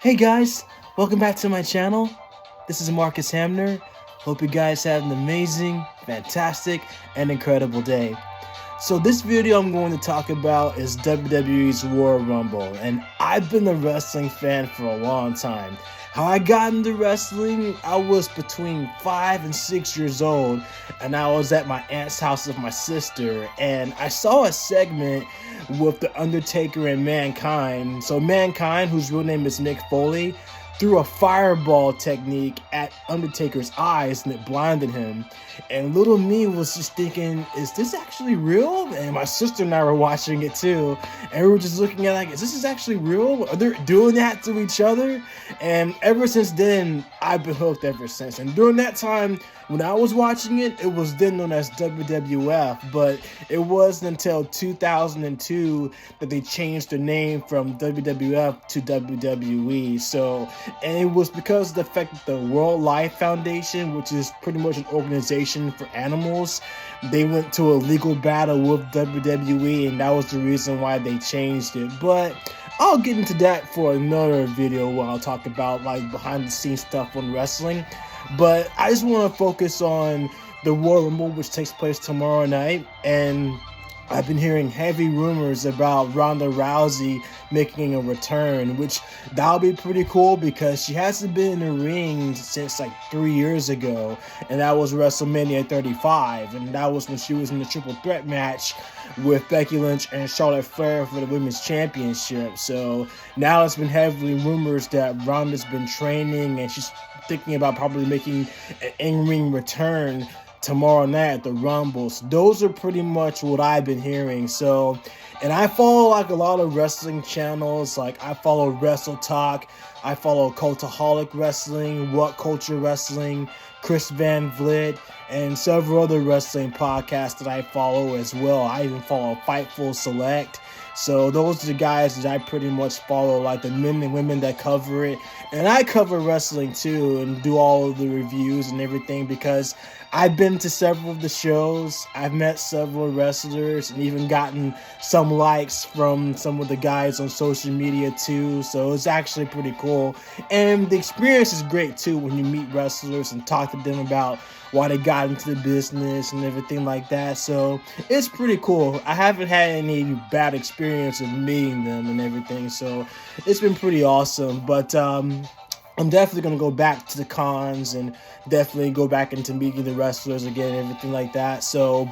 Hey guys, welcome back to my channel. This is Marcus Hamner. Hope you guys had an amazing, fantastic, and incredible day. So this video I'm going to talk about is WWE's Royal Rumble, and I've been a wrestling fan for a long time. How I got into wrestling, I was between 5 and 6 years old, and I was at my aunt's house with my sister, and I saw a segment with The Undertaker and Mankind. So Mankind, whose real name is Mick Foley, threw a fireball technique at Undertaker's eyes and it blinded him. And little me was just thinking, is this actually real? And my sister and I were watching it too. And we were just looking at like, is this actually real? Are they doing that to each other? And ever since then, I've been hooked ever since. And during that time, when I was watching it, it was then known as WWF, but it wasn't until 2002 that they changed the name from WWF to WWE. So, and it was because of the fact that the World Life Foundation, which is pretty much an organization for animals, they went to a legal battle with WWE, and that was the reason why they changed it. But I'll get into that for another video where I'll talk about like behind the scenes stuff on wrestling. But I just want to focus on the Royal Rumble, which takes place tomorrow night, and I've been hearing heavy rumors about Ronda Rousey making a return, which that'll be pretty cool because she hasn't been in the ring since like 3 years ago, and that was WrestleMania 35, and that was when she was in the triple threat match with Becky Lynch and Charlotte Flair for the Women's Championship. So now it's been heavily rumors that Ronda's been training and she's thinking about probably making an in-ring return tomorrow night at the Rumbles. Those are pretty much what I've been hearing. So, and I follow like a lot of wrestling channels. Like I follow Wrestle Talk, I follow Cultaholic Wrestling, What Culture Wrestling, Chris Van Vliet, and several other wrestling podcasts that I follow as well. I even follow Fightful Select. So those are the guys that I pretty much follow, like the men and women that cover it. And I cover wrestling too and do all of the reviews and everything because I've been to several of the shows. I've met several wrestlers and even gotten some likes from some of the guys on social media too. So it's actually pretty cool. And the experience is great too when you meet wrestlers and talk to them about why they got into the business and everything like that. So it's pretty cool. I haven't had any bad experience of meeting them and everything. So it's been pretty awesome. But I'm definitely going to go back to the cons and definitely go back into meeting the wrestlers again and everything like that. So,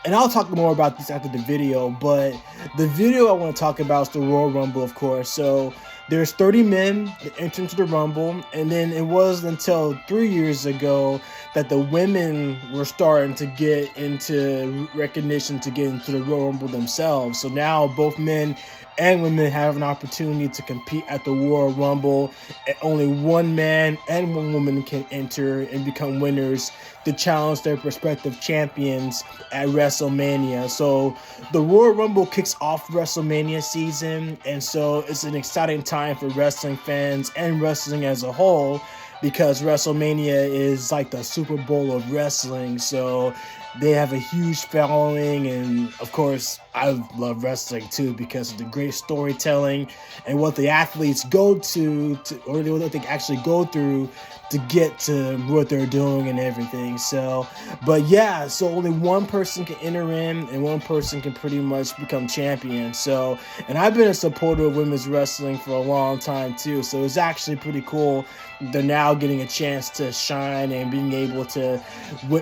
and I'll talk more about this after the video, but the video I want to talk about is the Royal Rumble, of course. So there's 30 men that enter into the Rumble, and then it wasn't until 3 years ago that the women were starting to get into recognition to get into the Royal Rumble themselves. So now both men and women have an opportunity to compete at the Royal Rumble. And only one man and one woman can enter and become winners to challenge their respective champions at WrestleMania. So the Royal Rumble kicks off WrestleMania season, and so it's an exciting time for wrestling fans and wrestling as a whole because WrestleMania is like the Super Bowl of wrestling. So they have a huge following, and of course I love wrestling too because of the great storytelling and what the athletes go to or what they actually go through to get to what they're doing and everything. So, but yeah, so only one person can enter in and one person can pretty much become champion. So, and I've been a supporter of women's wrestling for a long time too. So it's actually pretty cool. They're now getting a chance to shine and being able to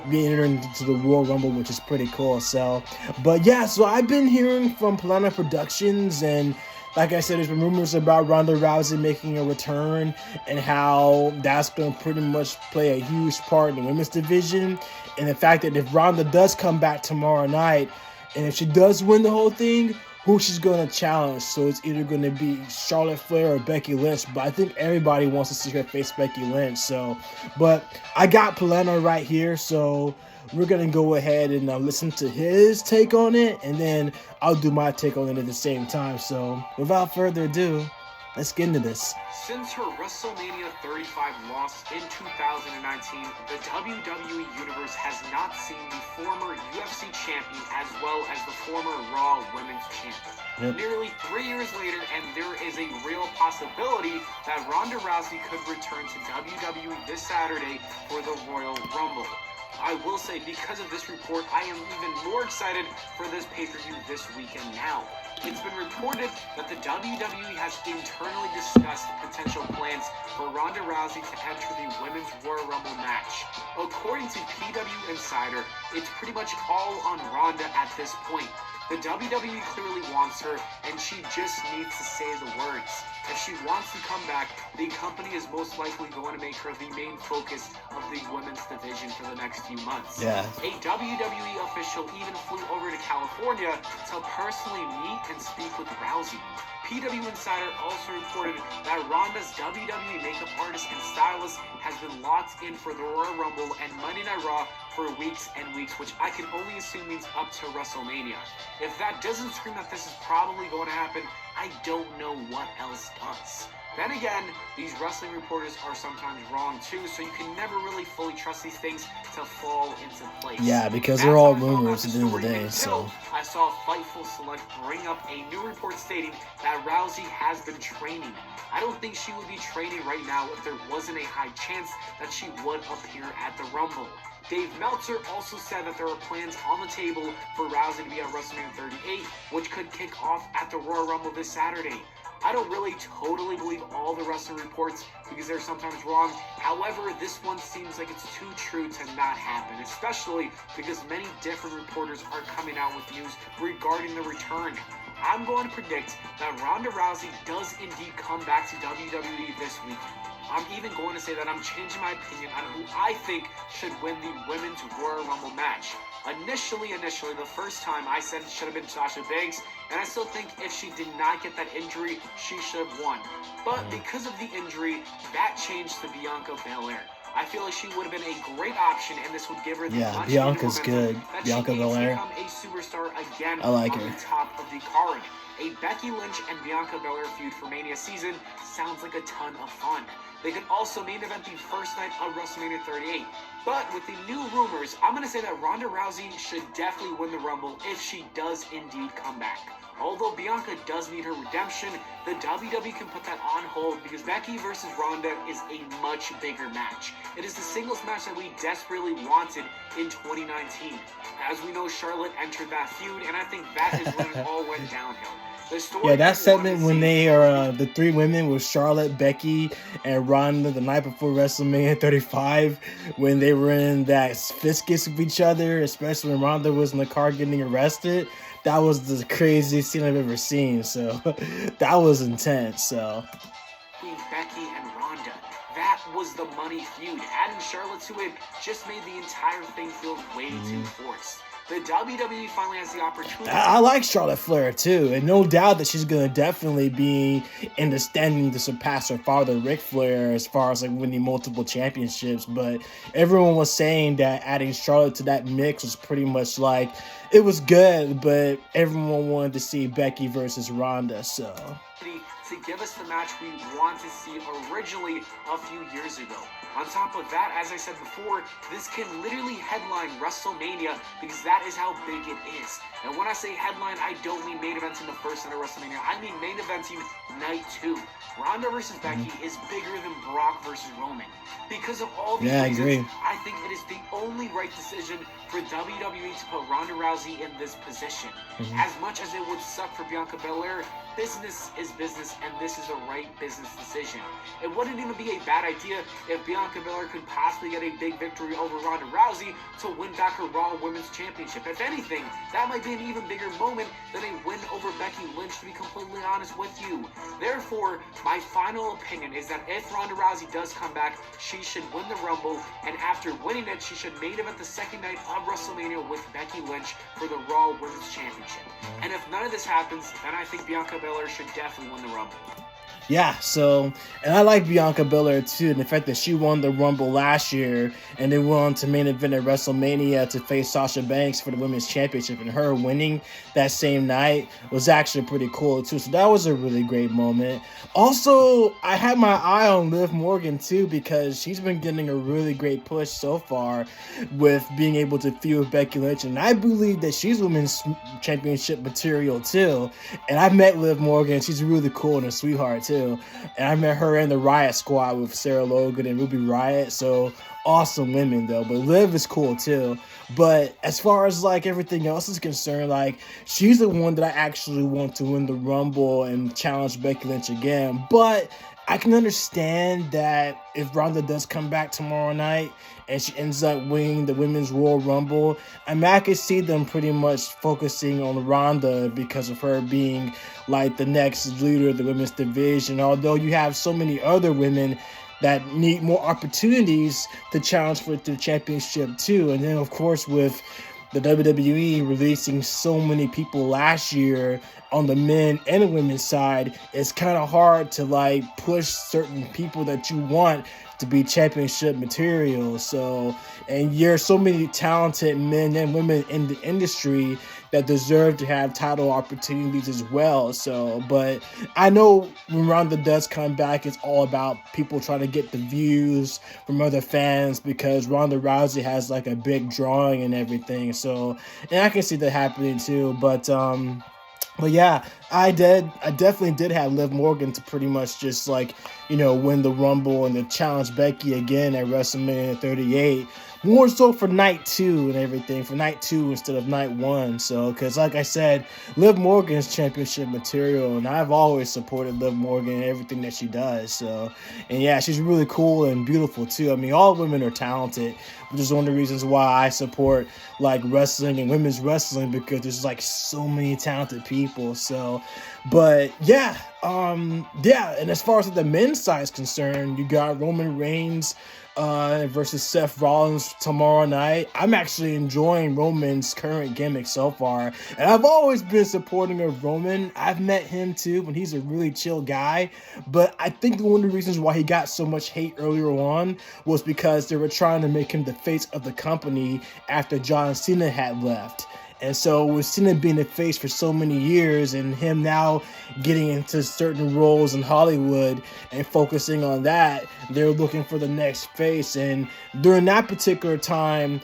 be entered into the Royal Rumble, which is pretty cool. So, but yeah, so I've been hearing from Plana Productions, and like I said, there's been rumors about Ronda Rousey making a return and how that's going to pretty much play a huge part in the women's division. And the fact that if Ronda does come back tomorrow night, and if she does win the whole thing, who she's going to challenge. So it's either going to be Charlotte Flair or Becky Lynch, but I think everybody wants to see her face Becky Lynch. So, but I got Plana right here, so we're going to go ahead and listen to his take on it, and then I'll do my take on it at the same time. So without further ado, Let's get into this. Since her WrestleMania 35 loss in 2019, the WWE Universe has not seen the former UFC champion as well as the former Raw Women's champion. Yep. Nearly 3 years later, and there is a real possibility that Ronda Rousey could return to WWE this Saturday for the Royal Rumble. I will say, because of this report, I am even more excited for this pay-per-view this weekend now. It's been reported that the WWE has internally discussed potential plans for Ronda Rousey to enter the Women's Royal Rumble match. According to PW Insider, it's pretty much all on Ronda at this point. The WWE clearly wants her, and she just needs to say the words. If she wants to come back, the company is most likely going to make her the main focus of the women's division for the next few months. Yeah. A WWE official even flew over to California to personally meet and speak with Rousey. PW Insider also reported that Ronda's WWE makeup artist and stylist has been locked in for the Royal Rumble and Monday Night Raw for weeks and weeks, which I can only assume means up to WrestleMania. If that doesn't scream that this is probably going to happen, I don't know what else does. Then again, these wrestling reporters are sometimes wrong too, so you can never really fully trust these things to fall into place. Yeah, because they're all rumors at the end of the day. So I saw Fightful Select bring up a new report stating that Rousey has been training. I don't think she would be training right now if there wasn't a high chance that she would appear at the Rumble. Dave Meltzer also said that there are plans on the table for Rousey to be at WrestleMania 38, which could kick off at the Royal Rumble this Saturday. I don't really totally believe all the wrestling reports because they're sometimes wrong. However, this one seems like it's too true to not happen, especially because many different reporters are coming out with news regarding the return. I'm going to predict that Ronda Rousey does indeed come back to WWE this weekend. I'm even going to say that I'm changing my opinion on who I think should win the Women's Royal Rumble match. Initially, the first time I said it should have been Sasha Banks, and I still think if she did not get that injury, she should have won. But because of the injury, that changed to Bianca Belair. I feel like she would have been a great option, and this would give her the much Bianca's good. Bianca Belair. Become a superstar again. I like on her. The top of the card. A Becky Lynch and Bianca Belair feud for Mania season sounds like a ton of fun. They could also main event the first night of WrestleMania 38. But with the new rumors, I'm going to say that Ronda Rousey should definitely win the Rumble if she does indeed come back. Although Bianca does need her redemption, the WWE can put that on hold because Becky versus Ronda is a much bigger match. It is the singles match that we desperately wanted in 2019. As we know, Charlotte entered that feud, and I think that is when it all went downhill. Yeah, that segment when they are the three women with Charlotte, Becky, and Ronda the night before WrestleMania 35, when they were in that fist kiss with each other, especially when Ronda was in the car getting arrested. That was the craziest scene I've ever seen. So that was intense. So Becky and Ronda. That was the money feud. Adding Charlotte to it just made the entire thing feel way too forced. The WWE finally has the opportunity. I like Charlotte Flair too, and no doubt that she's gonna definitely be in the standing to surpass her father Ric Flair as far as like winning multiple championships. But everyone was saying that adding Charlotte to that mix was pretty much like it was good, but everyone wanted to see Becky versus Ronda. So to give us the match we want to see originally a few years ago. On top of that, as I said before, this can literally headline WrestleMania because that is how big it is. And when I say headline, I don't mean main eventing the first night of WrestleMania. I mean main eventing night 2. Ronda versus Becky is bigger than Brock versus Roman. Because of all these reasons, I think it is the only right decision for WWE to put Ronda Rousey in this position. As much as it would suck for Bianca Belair, business is business, and this is a right business decision. It wouldn't even be a bad idea if Bianca Belair could possibly get a big victory over Ronda Rousey to win back her Raw Women's Championship. If anything, that might be an even bigger moment than a win over Becky Lynch, to be completely honest with you. Therefore, my final opinion is that if Ronda Rousey does come back, she should win the Rumble, and after winning it, she should main event the second night of WrestleMania with Becky Lynch for the Raw Women's Championship. And if none of this happens, then I think Bianca Belair should definitely win the Rumble. Yeah, so, and I like Bianca Belair too, and the fact that she won the Rumble last year and then went on to main event at WrestleMania to face Sasha Banks for the Women's Championship, and her winning that same night was actually pretty cool too. So that was a really great moment. Also, I had my eye on Liv Morgan too, because she's been getting a really great push so far with being able to feud with Becky Lynch, and I believe that she's Women's Championship material too. And I met Liv Morgan; she's really cool and a sweetheart too. And I met her in the Riot Squad with Sarah Logan and Ruby Riott. So awesome women though. But Liv is cool too. But as far as like everything else is concerned, like she's the one that I actually want to win the Rumble and challenge Becky Lynch again. But I can understand that if Ronda does come back tomorrow night and she ends up winning the Women's Royal Rumble, I could see them pretty much focusing on Ronda because of her being like the next leader of the women's division. Although you have so many other women that need more opportunities to challenge for the championship too. And then of course with the WWE releasing so many people last year on the men and the women's side, it's kind of hard to like push certain people that you want to be championship material. So, and there's so many talented men and women in the industry that deserve to have title opportunities as well. So, but I know when Ronda does come back, it's all about people trying to get the views from other fans because Ronda Rousey has like a big drawing and everything. So, and I can see that happening too. But yeah, I definitely did have Liv Morgan to pretty much just like, win the Rumble and to challenge Becky again at WrestleMania 38. More so for night 2 and everything, for night 2 instead of night 1. So, because like I said, Liv Morgan's championship material, and I've always supported Liv Morgan and everything that she does. So, and yeah, she's really cool and beautiful too. I mean, all women are talented, which is one of the reasons why I support like wrestling and women's wrestling, because there's like so many talented people. So, but yeah, and as far as the men's side is concerned, you got Roman Reigns versus Seth Rollins tomorrow night. I'm actually enjoying Roman's current gimmick so far, and I've always been supporting of Roman. I've met him too, and he's a really chill guy, but I think one of the reasons why he got so much hate earlier on was because they were trying to make him the face of the company after John Cena had left. And so with Cena being the face for so many years and him now getting into certain roles in Hollywood and focusing on that, they're looking for the next face. And during that particular time,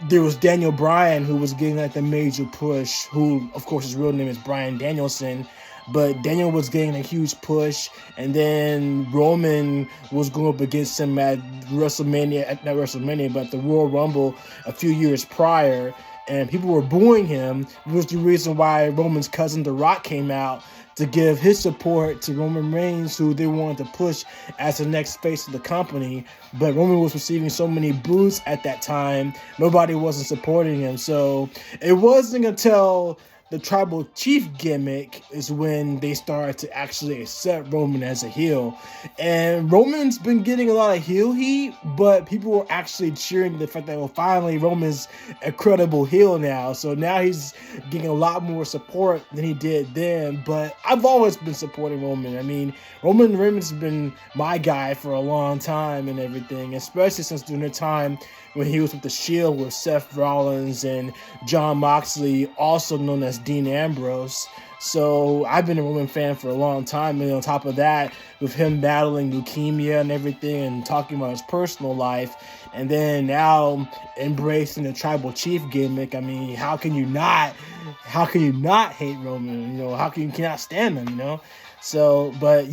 there was Daniel Bryan who was getting like the major push, who of course his real name is Bryan Danielson. But Daniel was getting a huge push, and then Roman was going up against him at WrestleMania, not WrestleMania, but the Royal Rumble a few years prior. And people were booing him, which was the reason why Roman's cousin The Rock came out to give his support to Roman Reigns, who they wanted to push as the next face of the company. But Roman was receiving so many boos at that time, nobody wasn't supporting him. So it wasn't until the tribal chief gimmick is when they started to actually accept Roman as a heel. And Roman's been getting a lot of heel heat, but people were actually cheering the fact that, well, finally Roman's a credible heel now. So now he's getting a lot more support than he did then. But I've always been supporting Roman. I mean, Roman Reigns has been my guy for a long time and everything, especially since during the time when he was with the Shield with Seth Rollins and Jon Moxley, also known as Dean Ambrose. So I've been a Roman fan for a long time, and on top of that, with him battling leukemia and everything and talking about his personal life, and then now embracing the tribal chief gimmick, I mean, how can you not hate Roman? How can you cannot stand him, So, but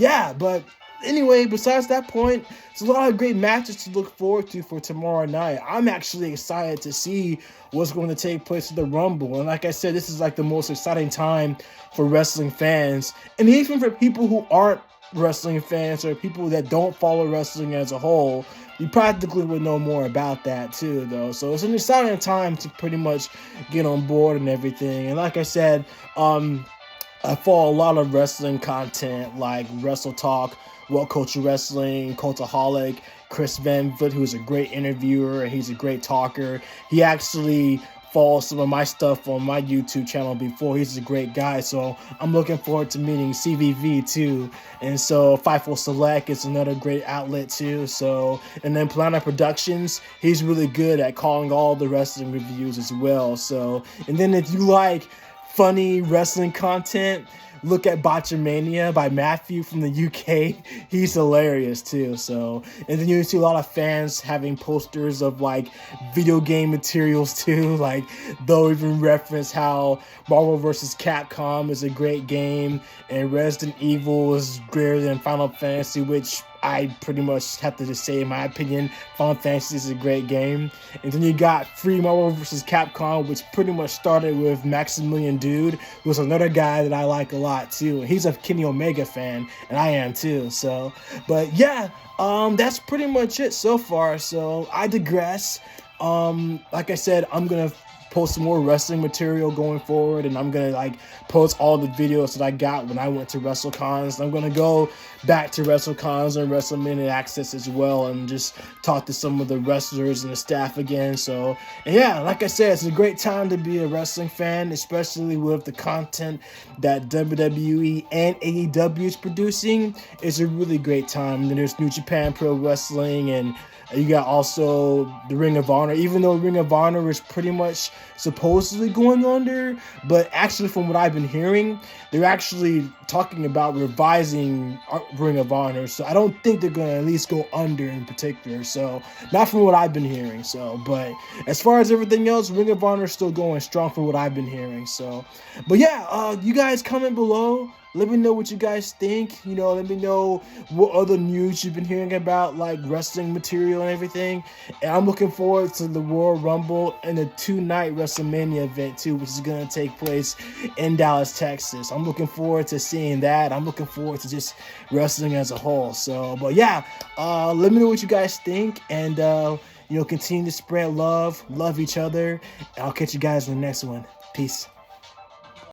anyway, besides that point, it's a lot of great matches to look forward to for tomorrow night. I'm actually excited to see what's going to take place at the Rumble. And like I said, this is like the most exciting time for wrestling fans. And even for people who aren't wrestling fans or people that don't follow wrestling as a whole, you practically would know more about that too, though. So it's an exciting time to pretty much get on board and everything. And like I said, I follow a lot of wrestling content like Wrestle Talk, What Culture Wrestling, Cultaholic, Chris Van Voot, who's a great interviewer and he's a great talker. He actually followed some of my stuff on my YouTube channel before. He's a great guy, so I'm looking forward to meeting CVV too. And so Fightful Select is another great outlet too. So, and then Planet Productions, he's really good at calling all the wrestling reviews as well. So, and then if you like funny wrestling content, look at Botchamania by Matthew from the UK. He's hilarious too. So, and then you see a lot of fans having posters of like video game materials too. Like they'll even reference how Marvel vs. Capcom is a great game and Resident Evil is greater than Final Fantasy, which I pretty much have to just say, in my opinion, Final Fantasy is a great game. And then you got Free Marvel vs. Capcom, which pretty much started with Maximilian Dude, who's another guy that I like a lot too. He's a Kenny Omega fan, and I am too. So, but yeah, that's pretty much it so far. So I digress. Like I said, I'm gonna post some more wrestling material going forward, and I'm gonna like post all the videos that I got when I went to WrestleCons. I'm gonna go back to WrestleCons and WrestleMania Access as well and just talk to some of the wrestlers and the staff again. So, and yeah, like I said, it's a great time to be a wrestling fan, especially with the content that WWE and AEW is producing. It's a really great time. And then there's New Japan Pro Wrestling, and you got also the Ring of Honor, even though Ring of Honor is pretty much supposedly going under, but actually from what I've been hearing, they're actually talking about revising Ring of Honor, so I don't think they're going to at least go under in particular, so not from what I've been hearing. So, but as far as everything else, Ring of Honor is still going strong from what I've been hearing. So, but yeah, you guys comment below. Let me know what you guys think. You know, let me know what other news you've been hearing about, like wrestling material and everything. And I'm looking forward to the Royal Rumble and the 2-night WrestleMania event too, which is going to take place in Dallas, Texas. I'm looking forward to seeing that. I'm looking forward to just wrestling as a whole. So, but yeah, let me know what you guys think, and you know, continue to spread love each other. And I'll catch you guys in the next one. Peace.